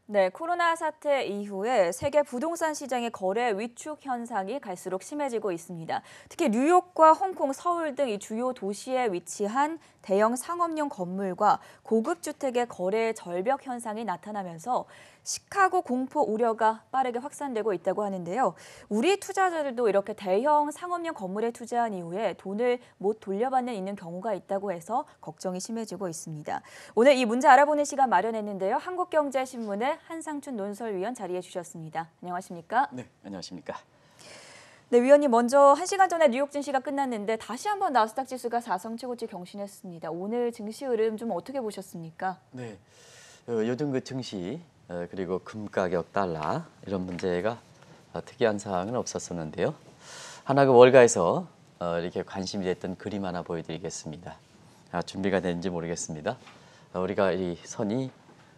네, 코로나 사태 이후에 세계 부동산 시장의 거래 위축 현상이 갈수록 심해지고 있습니다. 특히 뉴욕과 홍콩, 서울 등 이 주요 도시에 위치한 대형 상업용 건물과 고급 주택의 거래 절벽 현상이 나타나면서 시카고 공포 우려가 빠르게 확산되고 있다고 하는데요. 우리 투자자들도 이렇게 대형 상업용 건물에 투자한 이후에 돈을 못 돌려받는 있는 경우가 있다고 해서 걱정이 심해지고 있습니다. 오늘 이 문제 알아보는 시간 마련했는데요. 한국경제신문의 한상춘 논설위원 자리해 주셨습니다. 안녕하십니까? 네, 안녕하십니까. 네, 위원님 먼저 1시간 전에 뉴욕 증시가 끝났는데 다시 한번 나스닥 지수가 4성 최고치 경신했습니다. 오늘 증시 흐름 좀 어떻게 보셨습니까? 네, 요즘 그 증시 그리고 금 가격, 달러 이런 문제가 특이한 사항은 없었었는데요. 하나 그 월가에서 이렇게 관심이 됐던 그림 하나 보여드리겠습니다. 준비가 됐는지 모르겠습니다. 우리가 이 선이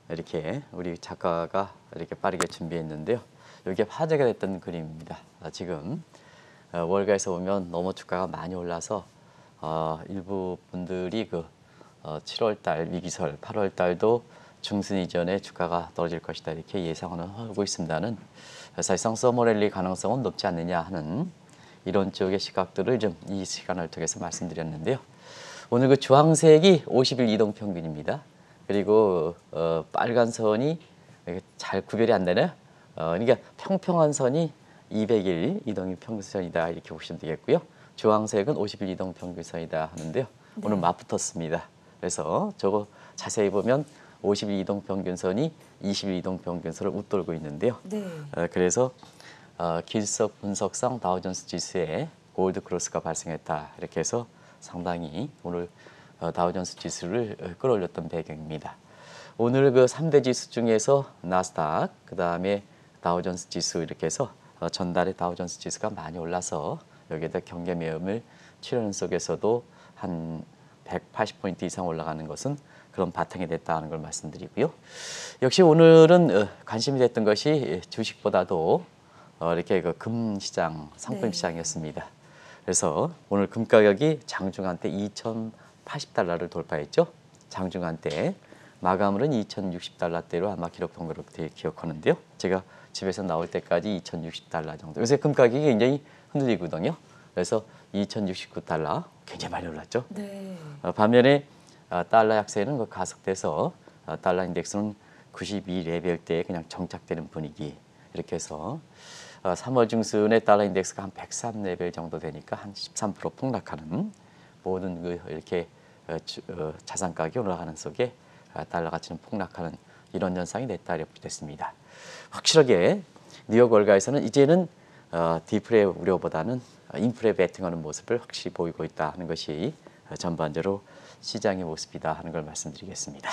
이렇게 우리 작가가 이렇게 빠르게 준비했는데요. 이게 화제가 됐던 그림입니다. 지금 월가에서 보면 너무 주가가 많이 올라서 일부 분들이 그 7월 달 위기설, 8월 달도 중순 이전에 주가가 떨어질 것이다 이렇게 예상을 하고 있습니다는 사실상 서머랠리 가능성은 높지 않느냐 하는 이런 쪽의 시각들을 좀 이 시간을 통해서 말씀드렸는데요. 오늘 그 주황색이 50일 이동 평균입니다. 그리고 빨간 선이 잘 구별이 안 되네요. 그러니까 평평한 선이 200일 이동 평균선이다 이렇게 보시면 되겠고요. 주황색은 50일 이동 평균선이다 하는데요. 네. 오늘 맞붙었습니다. 그래서 저거 자세히 보면 50일 이동 평균선이 20일 이동 평균선을 웃돌고 있는데요. 네. 그래서 길석 분석상 다우존스 지수에 골드 크로스가 발생했다 이렇게 해서 상당히 오늘 다우존스 지수를 끌어올렸던 배경입니다. 오늘 그 3대 지수 중에서 나스닥, 그 다음에 다우존스 지수 이렇게 해서 전달에 다우존스 지수가 많이 올라서 여기에다 경계 매음을 치르는 속에서도 한 180포인트 이상 올라가는 것은 그런 바탕이 됐다는 걸 말씀드리고요. 역시 오늘은 관심이 됐던 것이 주식보다도 이렇게 그 금 시장, 상품 시장이었습니다. 그래서 오늘 금 가격이 장중한 때 2,080달러를 돌파했죠. 장중한 때 마감은 2,060달러대로 아마 기록한 걸로 기억하는데요. 제가 집에서 나올 때까지 2,060달러 정도. 요새 금 가격이 굉장히 흔들리거든요. 그래서 2,069달러 굉장히 많이 올랐죠. 네. 반면에 달러 약세는 그 가속돼서 달러 인덱스는 92 레벨대에 그냥 정착되는 분위기. 이렇게 해서 3월 중순에 달러 인덱스가 한 103 레벨 정도 되니까 한 13% 폭락하는 모든 그 이렇게 자산 가격이 올라가는 속에 달러 가치는 폭락하는 이런 현상이 냈다 이렇게 됐습니다. 확실하게 뉴욕 월가에서는 이제는 디플레 우려보다는 인플레 베팅하는 모습을 확실히 보이고 있다 하는 것이 전반적으로 시장의 모습이다 하는 걸 말씀드리겠습니다.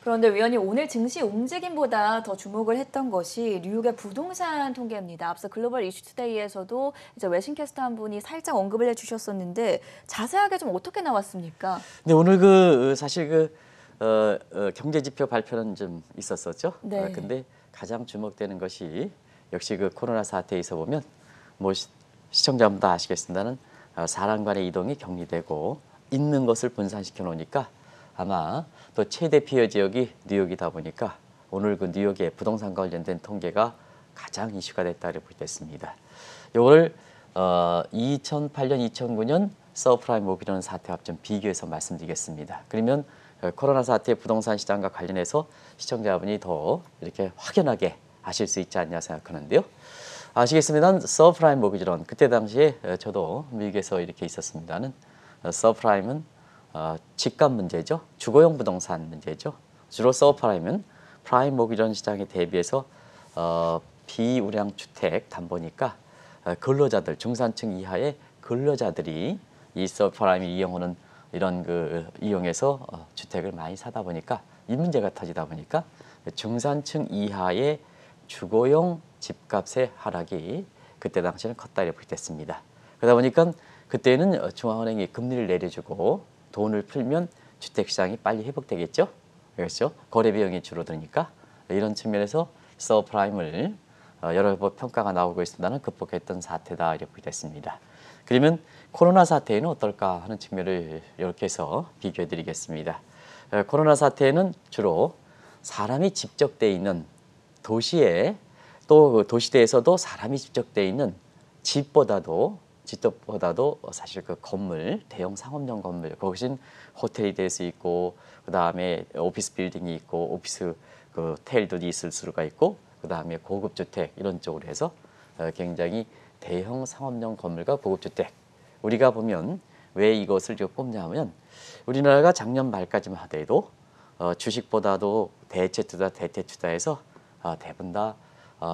그런데 위원님 오늘 증시 움직임보다 더 주목을 했던 것이 뉴욕의 부동산 통계입니다. 앞서 글로벌 이슈투데이에서도 이제 외신캐스터 한 분이 살짝 언급을 해주셨었는데 자세하게 좀 어떻게 나왔습니까? 네, 오늘 그 사실 그 경제 지표 발표는 좀 있었었죠. 네. 근데 가장 주목되는 것이 역시 그 코로나 사태에서 보면 뭐 시청자분 다 아시겠습니다는 사람 간의 이동이 격리되고 있는 것을 분산시켜 놓으니까 아마 또 최대 피해 지역이 뉴욕이다 보니까 오늘 그 뉴욕의 부동산 관련된 통계가 가장 이슈가 됐다고 보겠습니다. 이거를 2008년, 2009년 서프라임 모기라는 사태와 좀 비교해서 말씀드리겠습니다. 그러면 코로나 사태 부동산 시장과 관련해서 시청자분이 더 이렇게 확연하게 아실 수 있지 않냐 생각하는데요. 아시겠습니다는 서프라임 모기지론 그때 당시에 저도 미국에서 이렇게 있었습니다는 서프라임은 집값 문제죠. 주거용 부동산 문제죠. 주로 서프라임은 프라임 모기지론 시장에 대비해서 비우량 주택 담보니까 근로자들 중산층 이하의 근로자들이 이 서프라임을 이용하는 이런 그 이용해서 주택을 많이 사다 보니까 이 문제가 터지다 보니까 중산층 이하의 주거용 집값의 하락이 그때 당시에는 컸다 이렇게 됐습니다. 그러다 보니까 그때는 중앙은행이 금리를 내려주고 돈을 풀면 주택시장이 빨리 회복되겠죠. 그렇죠. 거래 비용이 줄어드니까 이런 측면에서 서프라임을 여러 번 평가가 나오고 있습니다는 극복했던 사태다 이렇게 됐습니다. 그러면 코로나 사태에는 어떨까 하는 측면을 이렇게 해서 비교해 드리겠습니다. 코로나 사태에는 주로 사람이 집적돼 있는 도시에 또 도시대에서도 사람이 집적되어 있는 집보다도 사실 그 건물, 대형 상업용 건물, 거기신 호텔이 될 수 있고, 그 다음에 오피스 빌딩이 있고, 오피스 그 호텔도 있을 수가 있고, 그 다음에 고급 주택 이런 쪽으로 해서 굉장히 대형 상업용 건물과 고급 주택. 우리가 보면 왜 이것을 뽑냐면 우리나라가 작년 말까지만 하더라도 주식보다도 대체 투자해서 대부분 다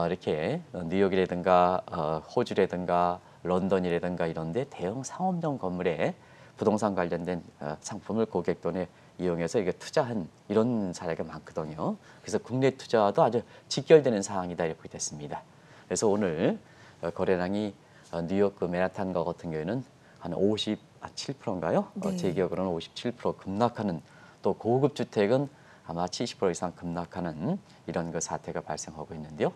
이렇게 뉴욕이라든가 호주라든가 런던이라든가 이런데 대형 상업용 건물에 부동산 관련된 상품을 고객 돈에 이용해서 이게 투자한 이런 사례가 많거든요. 그래서 국내 투자와도 아주 직결되는 상황이다 이렇게 됐습니다. 그래서 오늘 거래량이 뉴욕 그 맨하탄과 같은 경우에는 한 57%인가요? 네. 제 기억으로는 57% 급락하는, 또 고급 주택은 아마 70% 이상 급락하는 이런 그 사태가 발생하고 있는데요.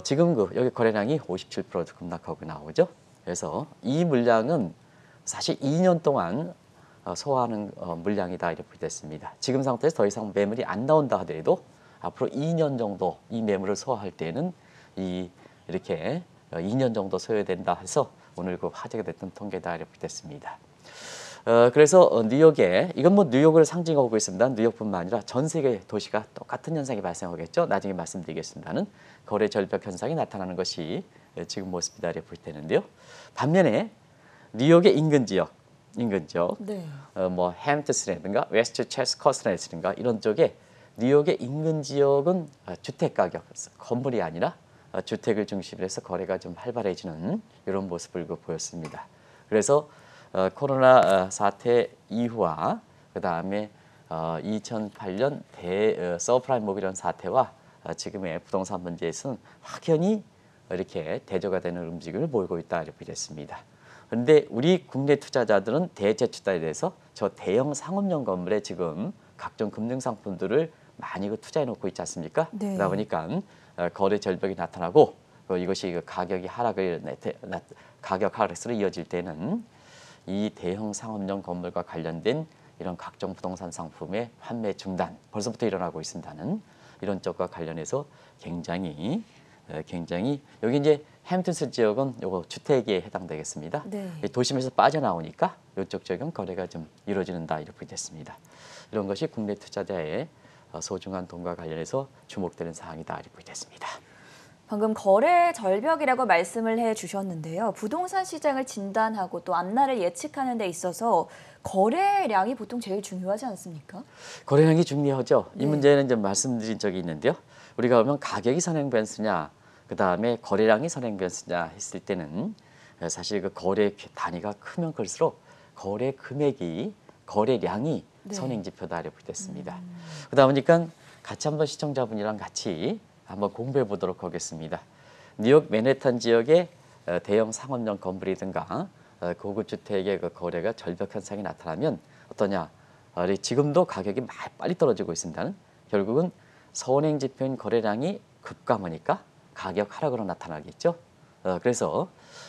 지금 여기 거래량이 57% 급락하고 나오죠. 그래서 이 물량은 사실 2년 동안 소화하는 물량이다 이렇게 됐습니다. 지금 상태에서 더 이상 매물이 안 나온다 하더라도 앞으로 2년 정도 이 매물을 소화할 때는 이렇게 2년 정도 소요된다 해서 오늘 그 화제가 됐던 통계다 이렇게 됐습니다. 그래서 뉴욕에, 이건 뭐 뉴욕을 상징하고 있습니다. 뉴욕뿐만 아니라 전 세계 도시가 똑같은 현상이 발생하겠죠. 나중에 말씀드리겠습니다는 거래 절벽 현상이 나타나는 것이 지금 모습이다 이렇게 볼 때는데요. 반면에 뉴욕의 인근 지역, 네. 뭐 햄튼스라든가 웨스트 체스커스라든가 이런 쪽에 뉴욕의 인근 지역은 주택 가격, 건물이 아니라 주택을 중심으로 해서 거래가 좀 활발해지는 이런 모습을 보였습니다. 그래서 코로나 사태 이후와 그 다음에 2008년 서프라임 모기지 사태와 지금의 부동산 문제에서는 확연히 이렇게 대조가 되는 움직임을 보이고 있다 이렇게 됐습니다. 그런데 우리 국내 투자자들은 대체 투자에 대해서 저 대형 상업용 건물에 지금 각종 금융 상품들을 많이 투자해 놓고 있지 않습니까? 네. 그러다 보니까 거래 절벽이 나타나고 이것이 가격 하락으로 이어질 때는 이 대형 상업용 건물과 관련된 이런 각종 부동산 상품의 판매 중단 벌써부터 일어나고 있습니다는 이런 쪽과 관련해서 굉장히 여기 이제 햄튼스 지역은 요거 주택에 해당되겠습니다. 네. 도심에서 빠져나오니까 이쪽 지역은 거래가 좀 이루어지는다 이렇게 됐습니다. 이런 것이 국내 투자자의 소중한 돈과 관련해서 주목되는 사항이다 이렇게 됐습니다. 방금 거래 절벽이라고 말씀을 해주셨는데요. 부동산 시장을 진단하고 또 앞날을 예측하는 데 있어서 거래량이 보통 제일 중요하지 않습니까? 거래량이 중요하죠. 이 네. 문제는 좀 말씀드린 적이 있는데요. 우리가 보면 가격이 선행 변수냐, 그 다음에 거래량이 선행 변수냐 했을 때는 사실 그 거래 단위가 크면 클수록 거래 금액이, 거래량이 네. 선행 지표다 이렇게 됐습니다. 그러다 보니까 같이 한번 시청자분이랑 같이 한번 공부해 보도록 하겠습니다. 뉴욕 맨해튼 지역의 대형 상업용 건물이든가 고급 주택의 그 거래가 절벽 현상이 나타나면 어떠냐? 지금도 가격이 빨리 떨어지고 있습니다. 결국은 선행 지표인 거래량이 급감하니까 가격 하락으로 나타나겠죠. 그래서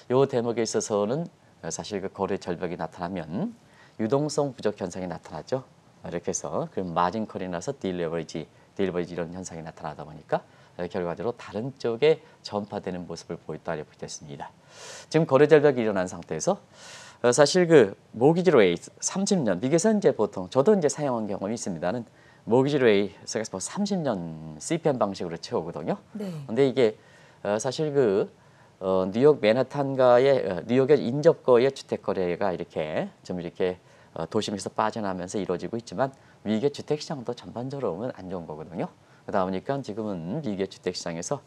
이 대목에 있어서는 사실 그 거래 절벽이 나타나면 유동성 부족 현상이 나타나죠. 이렇게 해서 그럼 마진컬이 나서 딜레버리지 이런 현상이 나타나다 보니까 결과적으로 다른 쪽에 전파되는 모습을 보였다 이렇게 됐습니다. 지금 거래 절벽이 일어난 상태에서 사실 그 모기지 레이트 30년 미국에서 이제 보통 저도 이제 사용한 경험이 있습니다는 모기지 레이트가 30년 CPM 방식으로 채우거든요. 네. 근데 이게 사실 그 뉴욕 맨하탄과의 뉴욕의 인접거의 주택 거래가 이렇게 좀 이렇게 도심에서 빠져나면서 이루어지고 있지만 미국의 주택 시장도 전반적으로 보면 안 좋은 거거든요. 그러다 보니까 지금은 미국의 주택 시장에서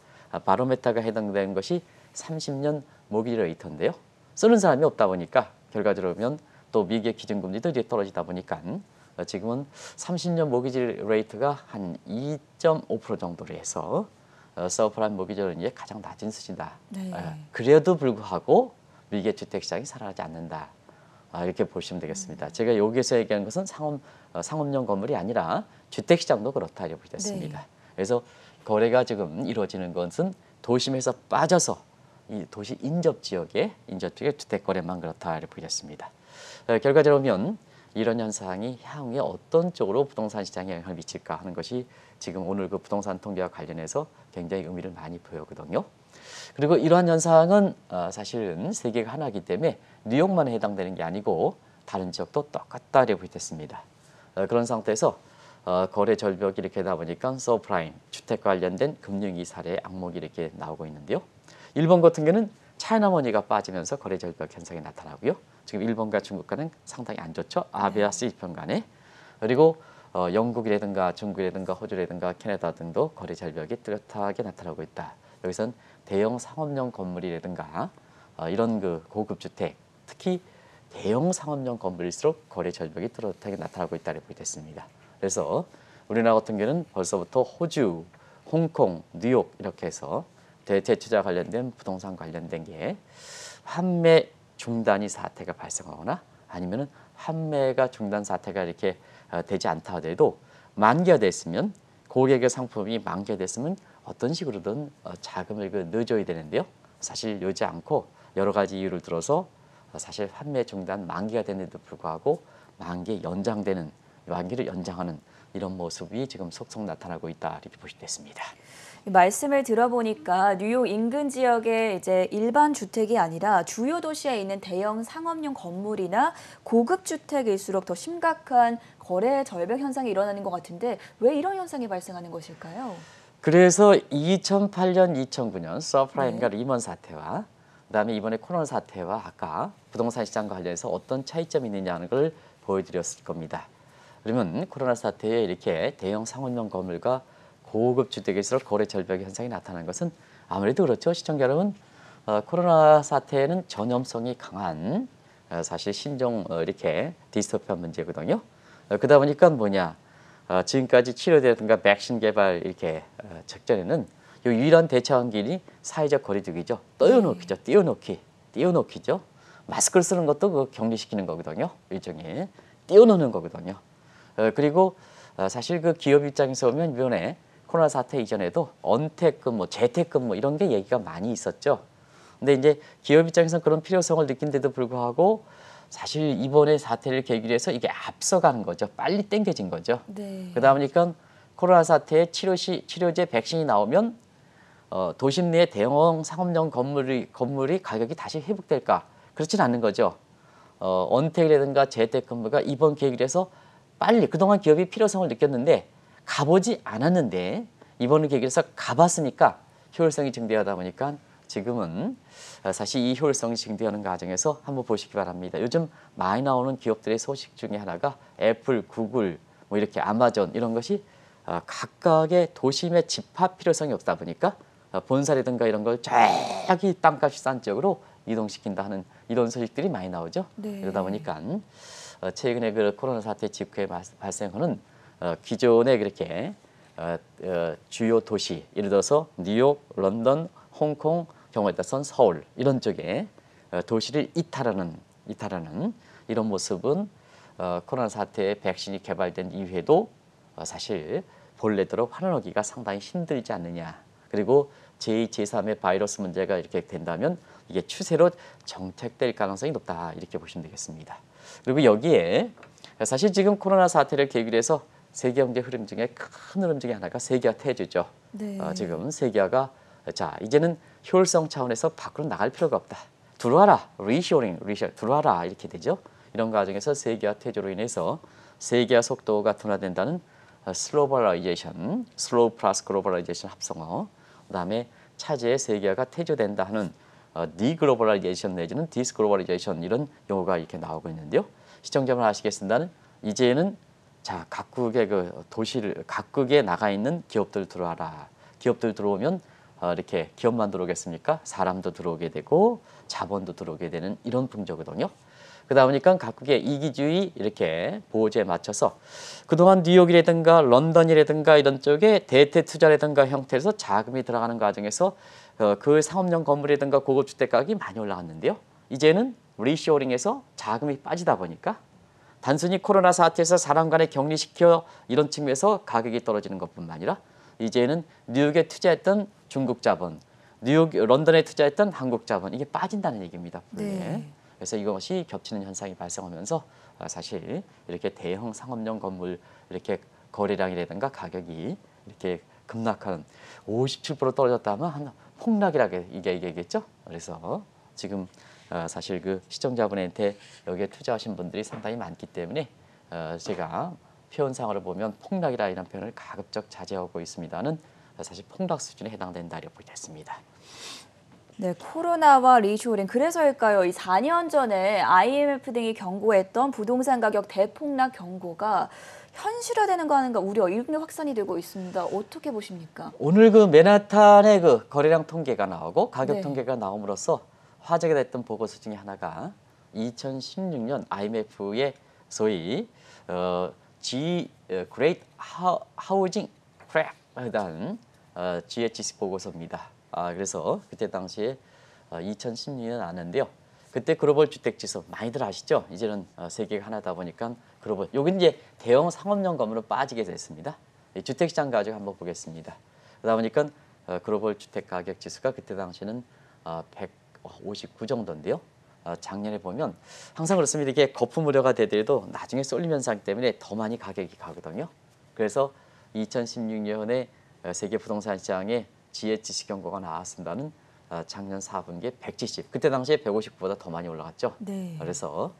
바로메타가 해당되는 것이 30년 모기지 레이트인데요. 쓰는 사람이 없다 보니까 결과적으로 보면 또 미국의 기준금리도 이제 떨어지다 보니까 지금은 30년 모기지 레이트가 한 2.5% 정도로 해서 서프라임 모기지는 이제 가장 낮은 수준이다. 네. 그래도 불구하고 미국의 주택 시장이 살아나지 않는다. 이렇게 보시면 되겠습니다. 제가 여기서 얘기하는 것은 상업용 건물이 아니라 주택 시장도 그렇다 이렇게 됐습니다. 네. 그래서 거래가 지금 이루어지는 것은 도심에서 빠져서 이 도시 인접 지역의 주택 거래만 그렇다 이렇게 보겠습니다. 결과적으로 보면 이런 현상이 향후에 어떤 쪽으로 부동산 시장에 영향을 미칠까 하는 것이 지금 오늘 그 부동산 통계와 관련해서 굉장히 의미를 많이 보여거든요. 그리고 이러한 현상은 사실은 세계가 하나이기 때문에 뉴욕만 해당되는 게 아니고 다른 지역도 똑같다라고 했습니다. 그런 상태에서 거래 절벽이 이렇게 하다 보니까 서프라임, 주택과 관련된 금융위 사례의 악몽이 이렇게 나오고 있는데요. 일본 같은 경우는 차이나머니가 빠지면서 거래 절벽 현상이 나타나고요. 지금 일본과 중국과는 상당히 안 좋죠. 아베와 시진핑 간에. 그리고 영국이라든가 중국이라든가 호주라든가 캐나다 등도 거래 절벽이 뚜렷하게 나타나고 있다. 여기선 대형 상업용 건물이라든가 이런 그 고급 주택, 특히 대형 상업용 건물일수록 거래 절벽이 뚜렷하게 나타나고 있다고 보겠습니다. 그래서 우리나라 같은 경우는 벌써부터 호주, 홍콩, 뉴욕 이렇게 해서 대체투자 관련된 부동산 관련된 게 환매 중단이 사태가 발생하거나 아니면은 환매가 중단 사태가 이렇게 되지 않다 하더라도 만기가 됐으면 고객의 상품이 만기가 됐으면 어떤 식으로든 자금을 넣어줘야 되는데요. 사실 넣지 않고 여러 가지 이유를 들어서 사실 환매 중단 만기가 됐는데도 불구하고 만기 연장되는 만기를 연장하는 이런 모습이 지금 속속 나타나고 있다 이렇게 보시면 됐습니다. 말씀을 들어보니까 뉴욕 인근 지역의 이제 일반 주택이 아니라 주요 도시에 있는 대형 상업용 건물이나 고급 주택일수록 더 심각한 거래 절벽 현상이 일어나는 것 같은데 왜 이런 현상이 발생하는 것일까요? 그래서 2008년, 2009년 서프라임과 리먼 사태와 그다음에 이번에 코로나 사태와 아까 부동산 시장과 관련해서 어떤 차이점이 있느냐는 걸 보여드렸을 겁니다. 그러면 코로나 사태에 이렇게 대형 상업용 건물과 고급 주택일수록 거래 절벽 현상이 나타난 것은 아무래도 그렇죠. 시청자 여러분, 코로나 사태에는 전염성이 강한 사실 신종 이렇게 디스토피아 문제거든요. 그러다 보니까 뭐냐, 지금까지 치료되든가 백신 개발 이렇게 직전에는 이 유일한 대처한 길이 사회적 거리두기죠. 띄워놓기죠. 마스크를 쓰는 것도 그 격리시키는 거거든요. 일종의 띄워놓는 거거든요. 그리고 사실 그 기업 입장에서 보면 이번에 코로나 사태 이전에도 언택근무, 재택근무 이런 게 얘기가 많이 있었죠. 근데 이제 기업 입장에서는 그런 필요성을 느낀데도 불구하고 사실 이번에 사태를 계기로 해서 이게 앞서가는 거죠. 빨리 땡겨진 거죠. 네. 그러다 보니까 코로나 사태에 치료제 백신이 나오면 도심 내의 대형 상업용 건물이 가격이 다시 회복될까? 그렇진 않는 거죠. 언택이라든가 재택근무가 이번 계기로 해서 빨리 그동안 기업이 필요성을 느꼈는데 가보지 않았는데 이번 계기로 해서 가봤으니까 효율성이 증대하다 보니까 지금은 사실 이 효율성이 증대하는 과정에서 한번 보시기 바랍니다. 요즘 많이 나오는 기업들의 소식 중에 하나가 애플, 구글, 뭐 이렇게 아마존 이런 것이 각각의 도심의 집합 필요성이 없다 보니까 본사라든가 이런 걸 저기 땅값이 싼 지역으로 이동시킨다 하는 이런 소식들이 많이 나오죠. 네. 그러다 보니까 최근에 그 코로나 사태 직후에 발생하는 기존의 그렇게 주요 도시, 예를 들어서 뉴욕, 런던, 홍콩, 경우에 따라서는 서울 이런 쪽에 도시를 이탈하는 이런 모습은 코로나 사태에 백신이 개발된 이후에도 사실 본래대로 환원하기가 상당히 힘들지 않느냐. 그리고 제2, 제3의 바이러스 문제가 이렇게 된다면 이게 추세로 정착될 가능성이 높다 이렇게 보시면 되겠습니다. 그리고 여기에 사실 지금 코로나 사태를 계기로 해서 세계 경제 흐름 중에 큰 흐름 중에 하나가 세계화 태주죠. 네. 지금 세계화가 자 이제는 효율성 차원에서 밖으로 나갈 필요가 없다. 들어와라, 리쇼링, 들어와라 이렇게 되죠. 이런 과정에서 세계화 태주로 인해서 세계화 속도가 둔화된다는 슬로벌라이제이션, 슬로우 플러스 글로벌라이제이션 합성어, 그다음에 차제의 세계화가 태주된다 하는 디글로벌라이제이션 내지는 디스글로벌라이제이션 이런 용어가 이렇게 나오고 있는데요. 시청자분 아시겠습니다는 이제는 자 각국의 그 도시를 각국에 나가 있는 기업들 들어와라. 기업들 들어오면 이렇게 기업만 들어오겠습니까? 사람도 들어오게 되고 자본도 들어오게 되는 이런 풍조거든요. 그러다 보니까 각국의 이기주의 이렇게 보호제에 맞춰서 그동안 뉴욕이라든가 런던이라든가 이런 쪽에 대대 투자라든가 형태에서 자금이 들어가는 과정에서 그 상업용 건물이라든가 고급 주택 가격이 많이 올라갔는데요. 이제는 리쇼링에서 자금이 빠지다 보니까 단순히 코로나 사태에서 사람 간에 격리시켜 이런 측면에서 가격이 떨어지는 것뿐만 아니라 이제는 뉴욕에 투자했던 중국 자본, 런던에 투자했던 한국 자본 이게 빠진다는 얘기입니다. 네. 그래서 이것이 겹치는 현상이 발생하면서 사실 이렇게 대형 상업용 건물 이렇게 거래량이라든가 가격이 이렇게 급락한 57% 떨어졌다면 한 폭락이라게 이게겠죠. 그래서 지금 사실 그 시청자분한테 여기에 투자하신 분들이 상당히 많기 때문에 제가 표현상으로 보면 폭락이라 이런 표현을 가급적 자제하고 있습니다는 사실 폭락 수준에 해당된다고 보겠습니다. 네, 코로나와 리쇼링 그래서일까요? 이 4년 전에 IMF 등이 경고했던 부동산 가격 대폭락 경고가 현실화되는 거 아닌가 우려, 일부 확산이 되고 있습니다. 어떻게 보십니까? 오늘 그 맨하탄의 그 거래량 통계가 나오고 가격 네. 통계가 나옴으로써 화제가 됐던 보고서 중에 하나가 2016년 IMF의 소위 Great Housing Crack에 대한 GHC 보고서입니다. 그래서 그때 당시에 2016년 아는데요. 그때 글로벌 주택지수 많이들 아시죠? 이제는 세계가 하나다 보니까 글로벌. 여기 이제 대형 상업용 건물로 빠지게 됐습니다. 주택시장 가지고 한번 보겠습니다. 그러다 보니까 글로벌 주택 가격 지수가 그때 당시는 159 정도인데요. 작년에 보면 항상 그렇습니다. 이게 거품 우려가 되더라도 나중에 쏠림 현상 때문에 더 많이 가격이 가거든요. 그래서 2016년에 세계 부동산 시장에 GHC 경고가 나왔습니다는 작년 4분기에 170, 그때 당시에 159보다 더 많이 올라갔죠. 네. 그래서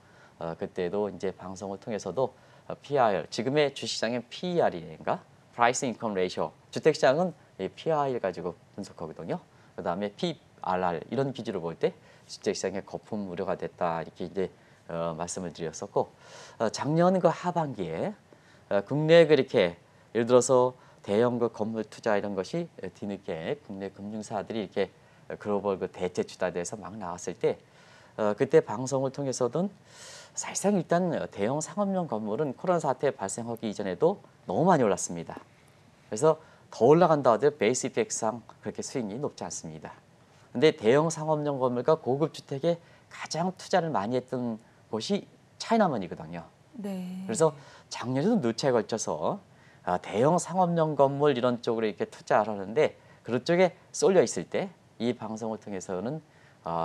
그때도 이제 방송을 통해서도 PIR, 지금의 주식시장의 PER인가, Price Income Ratio, 주택시장은 PIR 가지고 분석하거든요. 그다음에 PRR 이런 기준으로 볼 때 주택시장의 거품 우려가 됐다 이렇게 이제 말씀을 드렸었고, 작년 그 하반기에 국내 그렇게 예를 들어서 대형 그 건물 투자 이런 것이 뒤늦게 국내 금융사들이 이렇게 글로벌 그 대체 투자대에서 막 나왔을 때 그때 방송을 통해서든 사실상 일단 대형 상업용 건물은 코로나 사태 발생하기 이전에도 너무 많이 올랐습니다. 그래서 더 올라간다 하더라도 베이스 이펙트상 그렇게 수익이 높지 않습니다. 근데 대형 상업용 건물과 고급 주택에 가장 투자를 많이 했던 곳이 차이나먼이거든요. 네. 그래서 작년에도 누차에 걸쳐서 대형 상업용 건물 이런 쪽으로 이렇게 투자를 하는데 그런 쪽에 쏠려 있을 때 이 방송을 통해서는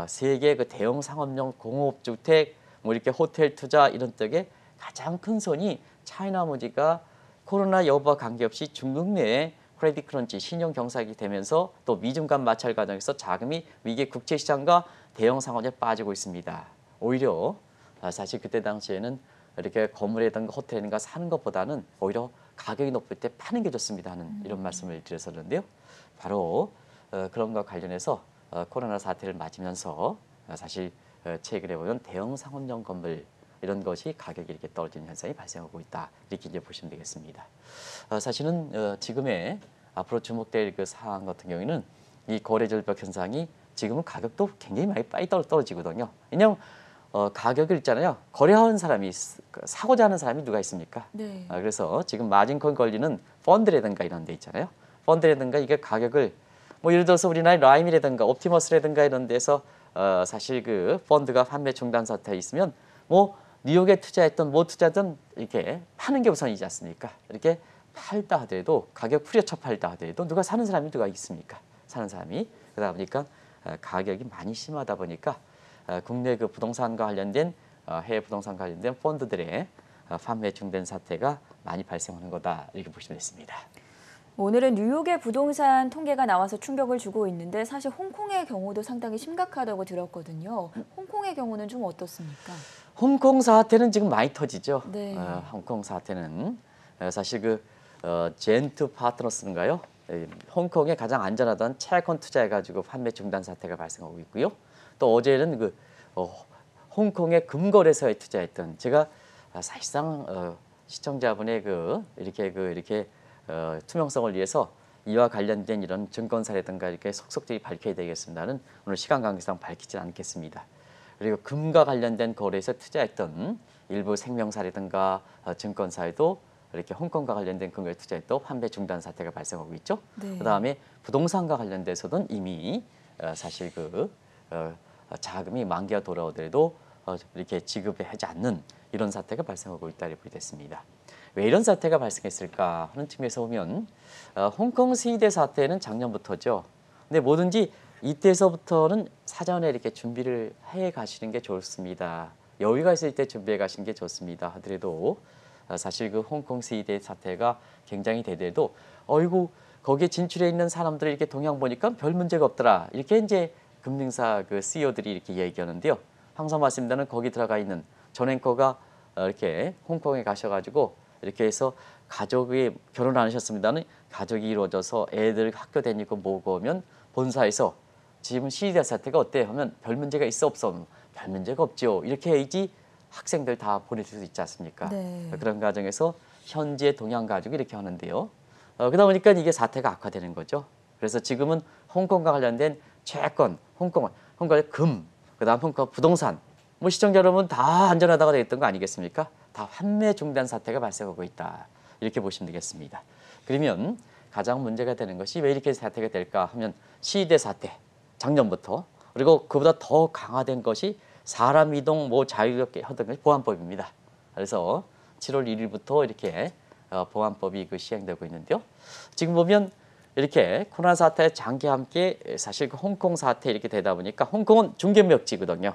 세계 그 대형 상업용 공업주택 뭐 이렇게 호텔 투자 이런 쪽에 가장 큰 손이 차이나모지가 코로나 여부와 관계없이 중국 내에 크레딧 크런치 신용 경색이 되면서 또 미중 간 마찰 과정에서 자금이 위기 국제 시장과 대형 상업에 빠지고 있습니다. 오히려 사실 그때 당시에는 이렇게 건물이든가 호텔인가 사는 것보다는 오히려 가격이 높을 때 파는 게 좋습니다 하는 이런 말씀을 드렸었는데요. 바로 그런 것과 관련해서 코로나 사태를 맞으면서 사실 최근에 보면 대형 상업용 건물 이런 것이 가격이 이렇게 떨어지는 현상이 발생하고 있다 이렇게 이제 보시면 되겠습니다. 사실은 지금의 앞으로 주목될 그 사안 같은 경우에는 이 거래 절벽 현상이 지금은 가격도 굉장히 많이 빨리 떨어지거든요. 왜냐하면 가격을 있잖아요. 거래하는 사람이 사고자 하는 사람이 누가 있습니까? 네. 그래서 지금 마진콜 걸리는 펀드라든가 이런 데 있잖아요. 펀드라든가 이게 가격을 뭐 예를 들어서 우리나라의 라임이라든가 옵티머스라든가 이런 데서 사실 그 펀드가 판매 중단 사태에 있으면 뭐 뉴욕에 투자했던 뭐 투자든 이렇게 파는 게 우선이지 않습니까? 이렇게 팔다 하더라도 가격 후려쳐 팔다 하더라도 누가 사는 사람이 누가 있습니까? 사는 사람이. 그러다 보니까 가격이 많이 심하다 보니까 국내 그 부동산과 관련된 해외 부동산 관련된 펀드들의 판매 중단 사태가 많이 발생하는 거다 이렇게 보시면 됐습니다. 오늘은 뉴욕의 부동산 통계가 나와서 충격을 주고 있는데 사실 홍콩의 경우도 상당히 심각하다고 들었거든요. 홍콩의 경우는 좀 어떻습니까? 홍콩 사태는 지금 많이 터지죠. 네. 홍콩 사태는 사실 그 젠투 파트너스인가요? 홍콩에 가장 안전하던 채권 투자해가지고 판매 중단 사태가 발생하고 있고요. 또 어제는 그 홍콩의 금거래소에 투자했던 제가 사실상 시청자분의 이렇게 투명성을 위해서 이와 관련된 이런 증권사라든가 이렇게 속속들이 밝혀야 되겠습니다는 오늘 시간 관계상 밝히지 않겠습니다. 그리고 금과 관련된 거래에서 투자했던 일부 생명사라든가 증권사에도 이렇게 홍콩과 관련된 금거에 투자했던 판매 중단 사태가 발생하고 있죠. 네. 그다음에 부동산과 관련돼서는 이미 사실 자금이 만기가 돌아오더라도 이렇게 지급하지 않는 이런 사태가 발생하고 있다 이렇게 됐습니다. 왜 이런 사태가 발생했을까 하는 측면에서 보면 홍콩 스위대 사태는 작년부터죠. 근데 뭐든지 이때서부터는 사전에 이렇게 준비를 해 가시는 게 좋습니다. 여유가 있을 때 준비해 가시는 게 좋습니다. 하더라도 사실 그 홍콩 시대 사태가 굉장히 대대도 어이구 거기에 진출해 있는 사람들이 이렇게 동향 보니까 별 문제가 없더라. 이렇게 이제 금융사 그 CEO들이 이렇게 얘기하는데요. 항상 말씀드리는 거기 들어가 있는 전 앵커가 이렇게 홍콩에 가셔가지고 이렇게 해서 가족이 결혼 안 하셨습니다는 가족이 이루어져서 애들 학교 다니고 뭐고 오면 본사에서 지금 시대 사태가 어때 하면 별 문제가 있어 없어 별 문제가 없죠. 이렇게 해야지 학생들 다 보내줄 수 있지 않습니까? 네. 그런 과정에서 현재 동양 가족이 이렇게 하는데요. 그러다 보니까 이게 사태가 악화되는 거죠. 그래서 지금은 홍콩과 관련된 채권, 홍콩의 금, 그다음 홍콩 부동산, 뭐 시청자 여러분 다 안전하다가 됐던 거 아니겠습니까? 다 환매 중단 사태가 발생하고 있다. 이렇게 보시면 되겠습니다. 그러면 가장 문제가 되는 것이 왜 이렇게 사태가 될까 하면 시대 사태, 작년부터 그리고 그보다 더 강화된 것이 사람 이동 뭐 자유롭게 하던 것이 보안법입니다. 그래서 7월 1일부터 이렇게 보안법이 그 시행되고 있는데요. 지금 보면 이렇게 코로나 사태 장기 함께 사실 그 홍콩 사태 이렇게 되다 보니까 홍콩은 중개무역지거든요.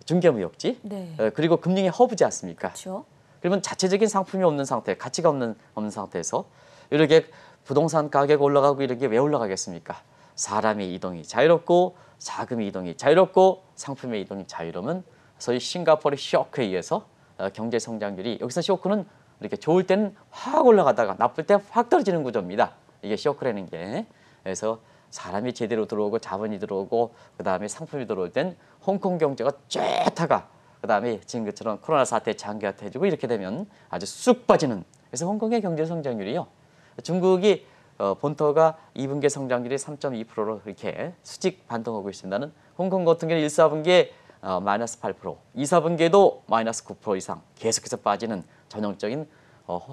중개무역지. 네. 그리고 금융의 허브지 않습니까? 그렇죠. 그러면 자체적인 상품이 없는 상태, 가치가 없는 상태에서 이렇게 부동산 가격 올라가고 이런 게 왜 올라가겠습니까? 사람의 이동이 자유롭고 자금의 이동이 자유롭고 상품의 이동이 자유로우면 소위 싱가포르 쇼크에 의해서 경제 성장률이 여기서 쇼크는 이렇게 좋을 때는 확 올라가다가 나쁠 때 확 떨어지는 구조입니다. 이게 쇼크라는 게. 그래서 사람이 제대로 들어오고 자본이 들어오고 그다음에 상품이 들어올 땐 홍콩 경제가 쫙하가 그다음에 지금 것처럼 코로나 사태 장기화돼지고 이렇게 되면 아주 쑥 빠지는. 그래서 홍콩의 경제 성장률이요. 중국이 본토가 2분기 성장률이 3.2%로 이렇게 수직 반등하고 있습니다는 홍콩 같은 경우는 1, 4분기에 마이너스 8%, 2, 4분기에도 마이너스 9% 이상 계속해서 빠지는 전형적인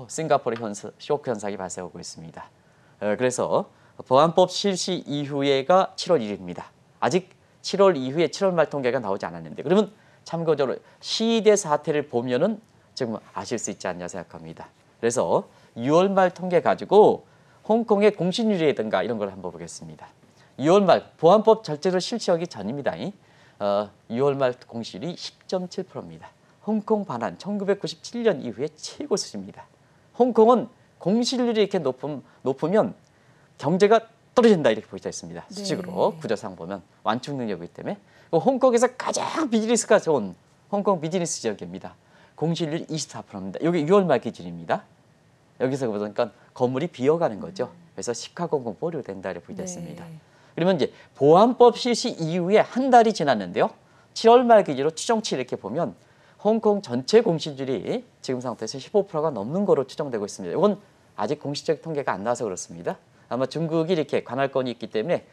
싱가포르 쇼크 현상이 발생하고 있습니다. 그래서 보안법 실시 이후에가 7월 1일입니다. 아직 7월 이후에 7월 말 통계가 나오지 않았는데 그러면 참고적으로 시대 사태를 보면은 지금 아실 수 있지 않냐 생각합니다. 그래서 6월 말 통계 가지고 홍콩의 공신률이라든가 이런 걸 한번 보겠습니다. 6월 말 보안법 절제를 실시하기 전입니다. 6월 말 공시율이 10.7%입니다. 홍콩 반환 1997년 이후에 최고 수준입니다. 홍콩은 공실률이 이렇게 높으면 경제가 떨어진다 이렇게 보이자 있습니다. 수직으로 구조상 보면 완충 능력이기 때문에 홍콩에서 가장 비즈니스가 좋은 홍콩 비즈니스 지역입니다. 공실률 24%입니다. 여기 6월 말 기준입니다. 여기서 보니까 건물이 비어가는 거죠. 그래서 시카고 공포 우려된다 이렇게 보이자 있습니다. 그러면 이제 보안법 실시 이후에 한 달이 지났는데요. 7월 말 기준으로 추정치 이렇게 보면 홍콩 전체 공실률이 지금 상태에서 15%가 넘는 거로 추정되고 있습니다. 이건 아직 공식적 통계가 안 나와서 그렇습니다. 아마 중국이 이렇게 관할권이 있기 때문에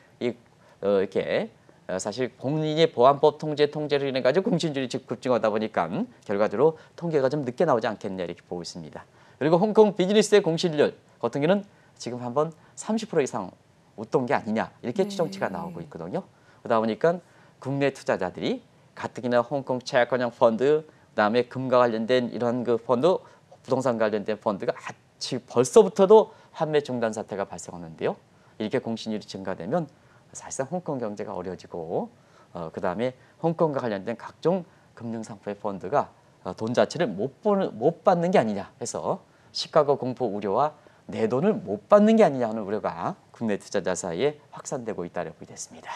이렇게 사실 공인의 보안법 통제를 인해 가지고 공실률이 급증하다 보니까 결과적으로 통계가 좀 늦게 나오지 않겠냐 이렇게 보고 있습니다. 그리고 홍콩 비즈니스의 공실률 같은 경우는 지금 한번 30% 이상 웃돈 게 아니냐 이렇게 추정치가 나오고 있거든요. 그러다 보니까 국내 투자자들이 가뜩이나 홍콩 채권형 펀드, 그다음에 금과 관련된 이런 그 펀드, 부동산 관련된 펀드가 지금 벌써부터도 환매 중단 사태가 발생하는데요. 이렇게 공신률이 증가되면 사실상 홍콩 경제가 어려워지고 그다음에 홍콩과 관련된 각종 금융 상품의 펀드가 돈 자체를 못 받는 게 아니냐 해서 시카고 공포 우려와 내 돈을 못 받는 게 아니냐 하는 우려가 국내 투자자 사이에 확산되고 있다고 됐습니다.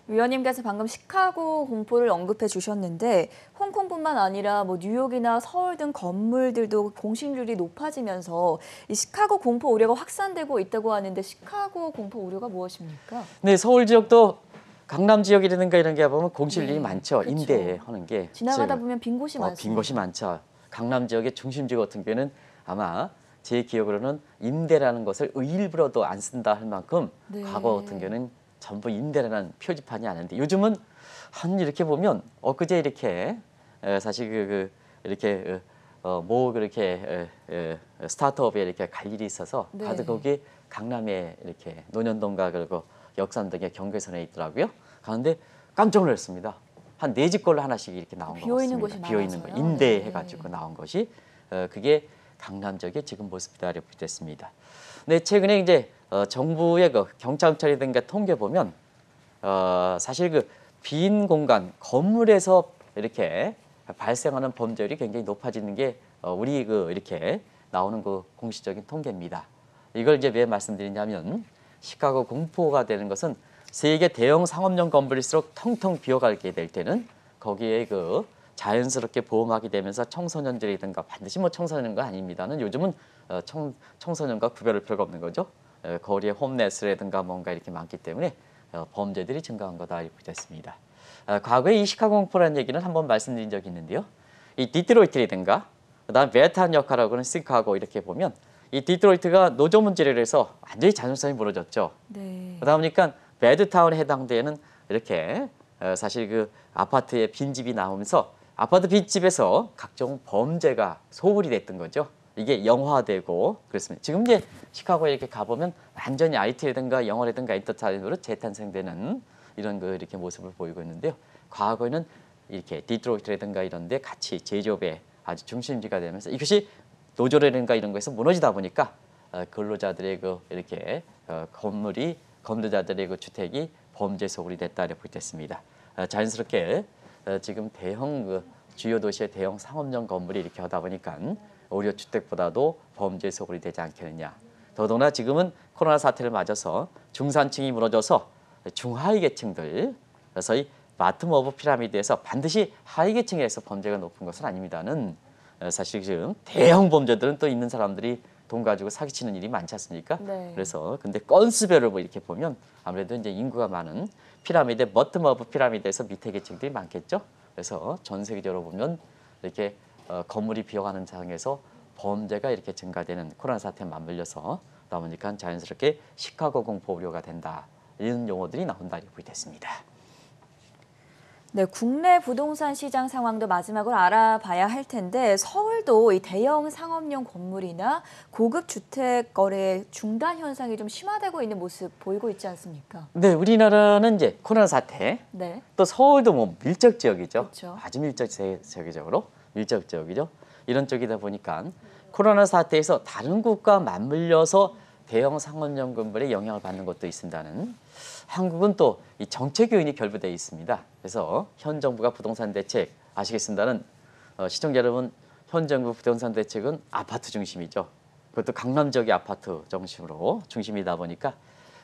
위원님께서 방금 시카고 공포를 언급해 주셨는데 홍콩뿐만 아니라 뭐 뉴욕이나 서울 등 건물들도 공실률이 높아지면서 이 시카고 공포 우려가 확산되고 있다고 하는데 시카고 공포 우려가 무엇입니까? 네, 서울 지역도 강남 지역이라든가 이런 게 보면 공실률이 많죠. 그렇죠. 임대하는 게 지나가다 보면 빈 곳이 많습니다. 빈 곳이 많죠. 강남 지역의 중심 지역 같은 경우에는 아마 제 기억으로는 임대라는 것을 일부러도 안 쓴다 할 만큼 과거 같은 경우는 전부 임대라는 표지판이 아닌데 요즘은 한 이렇게 보면 엊그제 이렇게 사실 이렇게 뭐 그렇게 스타트업에 이렇게 갈 일이 있어서 다들 거기 강남에 이렇게 논현동과 그리고 역삼 등의 경계선에 있더라고요. 가는데 깜짝 놀랐습니다. 한 4집 걸로 하나씩 이렇게 나온 거 같습니다. 비어 있는 거 임대해가지고 나온 것이 그게 강남 지역의 지금 모습이다 이렇게 됐습니다. 네, 최근에 이제 정부의 그 경찰청이든가 통계 보면 사실 그 빈 공간 건물에서 이렇게 발생하는 범죄율이 굉장히 높아지는 게 우리 이렇게 나오는 그 공식적인 통계입니다. 이걸 이제 왜 말씀드리냐면 시카고 공포가 되는 것은 세계 대형 상업용 건물일수록 텅텅 비어가게 될 때는 거기에 자연스럽게 보호막이 되면서 청소년들이든가 반드시 뭐 청소년과 아닙니다는 요즘은 청소년과 구별을 필요가 없는 거죠. 거리에 홈레스라든가 뭔가 이렇게 많기 때문에 범죄들이 증가한 거다 이렇게 됐습니다. 과거에 이 시카고 공포라는 얘기는 한번 말씀드린 적이 있는데요. 이 디트로이트라든가 그다음 베탄 역할하고는 싱크하고 이렇게 보면 이 디트로이트가 노조 문제를 해서 완전히 자존심이 무너졌죠. 네. 그러다 보니까 배드타운에 해당되는 이렇게 사실 아파트에 빈집이 나오면서 아파트 빈집에서 각종 범죄가 소홀이 됐던 거죠. 이게 영화되고 그렇습니다. 지금 이제 시카고에 이렇게 가보면 완전히 IT라든가 영어라든가 엔터테인먼트로 재탄생되는 이런 이렇게 모습을 보이고 있는데요. 과거에는 이렇게 디트로이트라든가 이런 데 같이 제조업의 아주 중심지가 되면서 이것이 노조라든가 이런 거에서 무너지다 보니까 근로자들의 이렇게 건물이 건도자들의 주택이 범죄 소굴이 됐다 이렇게 됐습니다. 자연스럽게 지금 대형 주요 도시의 대형 상업용 건물이 이렇게 하다 보니까 오히려 주택보다도 범죄 소굴이 되지 않겠느냐. 더더구나 지금은 코로나 사태를 맞아서 중산층이 무너져서 중하위 계층들, 그래서 이 바텀 오브 피라미드에서 반드시 하위 계층에서 범죄가 높은 것은 아닙니다는 사실 지금 대형 범죄들은 또 있는 사람들이 돈 가지고 사기치는 일이 많지 않습니까? 네. 그래서 근데 건수별로 이렇게 보면 아무래도 이제 인구가 많은 피라미드 버텀 오브 피라미드에서 밑에 계층들이 많겠죠. 그래서 전 세계적으로 보면 이렇게 건물이 비어가는 상황에서 범죄가 이렇게 증가되는 코로나 사태에 맞물려서 나오니까 자연스럽게 시카고 공포 우려가 된다. 이런 용어들이 나온다 이렇게 됐습니다. 네, 국내 부동산 시장 상황도 마지막으로 알아봐야 할 텐데 서울도 이 대형 상업용 건물이나 고급 주택 거래 중단 현상이 좀 심화되고 있는 모습 보이고 있지 않습니까? 네, 우리나라는 이제 코로나 사태, 네. 또 서울도 뭐 밀접 지역이죠. 그렇죠. 아주 밀접 지역적으로 밀접 지역이죠. 이런 쪽이다 보니까 코로나 사태에서 다른 국가 맞물려서 대형 상업용 건물에 영향을 받는 것도 있습니다는 한국은 또 이 정책 요인이 결부되어 있습니다. 그래서 현 정부가 부동산 대책 아시겠습니다는 시청자 여러분, 현 정부 부동산 대책은 아파트 중심이죠. 그것도 강남 지역의 아파트 중심이다 보니까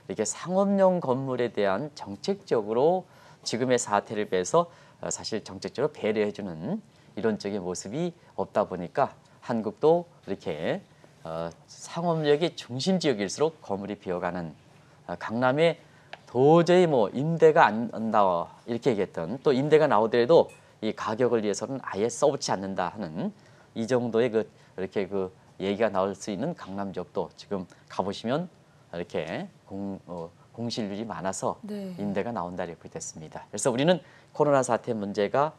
이렇게 상업용 건물에 대한 정책적으로 지금의 사태를 배서 사실 정책적으로 배려해주는 이런 쪽의 모습이 없다 보니까 한국도 이렇게 상업역이 중심 지역일수록 건물이 비어가는 강남에 도저히 뭐 임대가 안 나와 이렇게 얘기했던 또 임대가 나오더라도 이 가격을 위해서는 아예 써붙지 않는다 하는 이 정도의 이렇게 얘기가 나올 수 있는 강남 지역도 지금 가보시면 이렇게 공실률이 많아서 네. 임대가 나온다 이렇게 됐습니다. 그래서 우리는 코로나 사태 문제가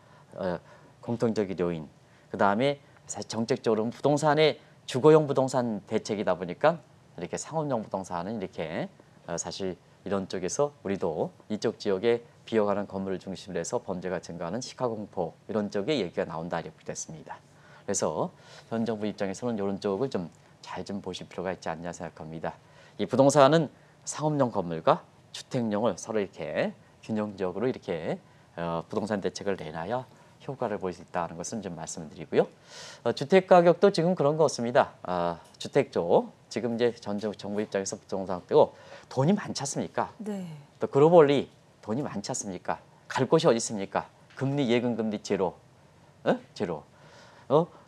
공통적인 요인, 그 다음에 사실 정책적으로는 부동산의 주거용 부동산 대책이다 보니까 이렇게 상업용 부동산은 이렇게 사실 이런 쪽에서 우리도 이쪽 지역에 비어가는 건물을 중심으로 해서 범죄가 증가하는 시카고 공포 이런 쪽에 얘기가 나온다 이렇게 됐습니다. 그래서 현 정부 입장에서는 이런 쪽을 좀 잘 좀 보실 필요가 있지 않냐 생각합니다. 이 부동산은 상업용 건물과 주택용을 서로 이렇게 균형적으로 이렇게 부동산 대책을 내놔야 효과를 볼 수 있다는 것은 좀 말씀드리고요. 주택 가격도 지금 그런 거 없습니다. 주택 쪽 지금 이제 전 정부 입장에서 부동산 때고 돈이 많지 않습니까? 네. 또 글로벌리 돈이 많지 않습니까? 갈 곳이 어디 있습니까? 금리 예금 금리 제로, 제로.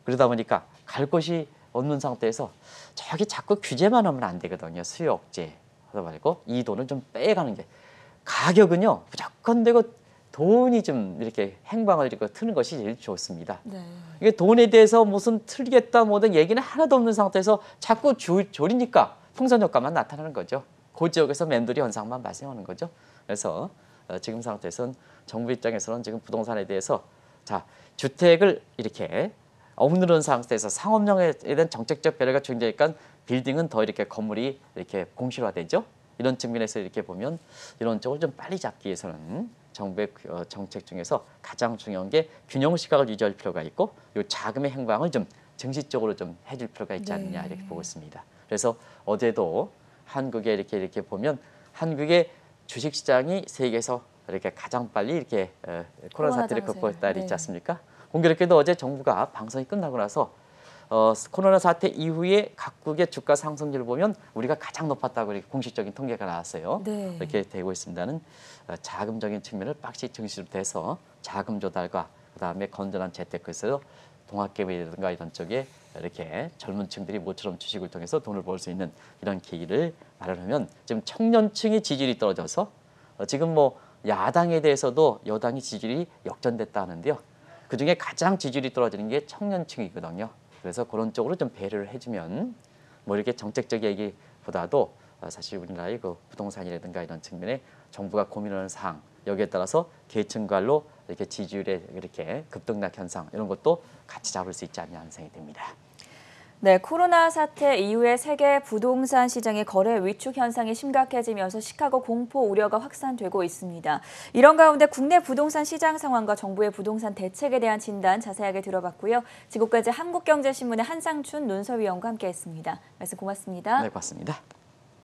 그러다 보니까 갈 곳이 없는 상태에서 저기 자꾸 규제만 하면 안 되거든요. 수요 억제 하다 말고 이 돈을 좀 빼가는 게 가격은요 무조건 되고 돈이 좀 이렇게 행방을 이렇게 트는 것이 제일 좋습니다. 네. 이게 돈에 대해서 무슨 틀리겠다 뭐든 얘기는 하나도 없는 상태에서 자꾸 조리니까 풍선 효과만 나타나는 거죠. 그 지역에서 맴돌이 현상만 발생하는 거죠. 그래서 지금 상태에서는 정부 입장에서는 지금 부동산에 대해서 자 주택을 이렇게 억누른 상태에서 상업용에 대한 정책적 배려가 존재하니까 빌딩은 더 이렇게 건물이 이렇게 공실화되죠. 이런 측면에서 이렇게 보면 이런 쪽을 좀 빨리 잡기 위해서는 정부의 정책 중에서 가장 중요한 게 균형 시각을 유지할 필요가 있고 이 자금의 행방을 좀 정식적으로 좀 해줄 필요가 있지 않느냐 네. 이렇게 보고 있습니다. 그래서 어제도 한국에 이렇게 보면 한국의 주식시장이 세계에서 이렇게 가장 빨리 이렇게 코로나 사태를 당시에. 극복했다 네. 있지 않습니까? 공교롭게도 어제 정부가 방송이 끝나고 나서 코로나 사태 이후에 각국의 주가 상승률을 보면 우리가 가장 높았다고 이렇게 공식적인 통계가 나왔어요. 네. 이렇게 되고 있습니다는 자금적인 측면을 빡시 중심으로 돼서 자금 조달과 그다음에 건전한 재테크에서 동학개미라든가 이런 쪽에 이렇게 젊은 층들이 모처럼 주식을 통해서 돈을 벌 수 있는 이런 계기를 마련하면 지금 청년층의 지지율이 떨어져서 지금 뭐 야당에 대해서도 여당의 지지율이 역전됐다 하는데요. 그중에 가장 지지율이 떨어지는 게 청년층이거든요. 그래서 그런 쪽으로 좀 배려를 해주면 뭐 이렇게 정책적 얘기보다도 사실 우리나라의 그 부동산이라든가 이런 측면에 정부가 고민하는 사항 여기에 따라서 계층 간로 이렇게 지지율의 이렇게 급등락 현상 이런 것도 같이 잡을 수 있지 않냐 하는 생각이 듭니다. 네, 코로나 사태 이후에 세계 부동산 시장의 거래 위축 현상이 심각해지면서 시카고 공포 우려가 확산되고 있습니다. 이런 가운데 국내 부동산 시장 상황과 정부의 부동산 대책에 대한 진단 자세하게 들어봤고요. 지금까지 한국경제신문의 한상춘 논설위원과 함께했습니다. 말씀 고맙습니다. 네, 고맙습니다.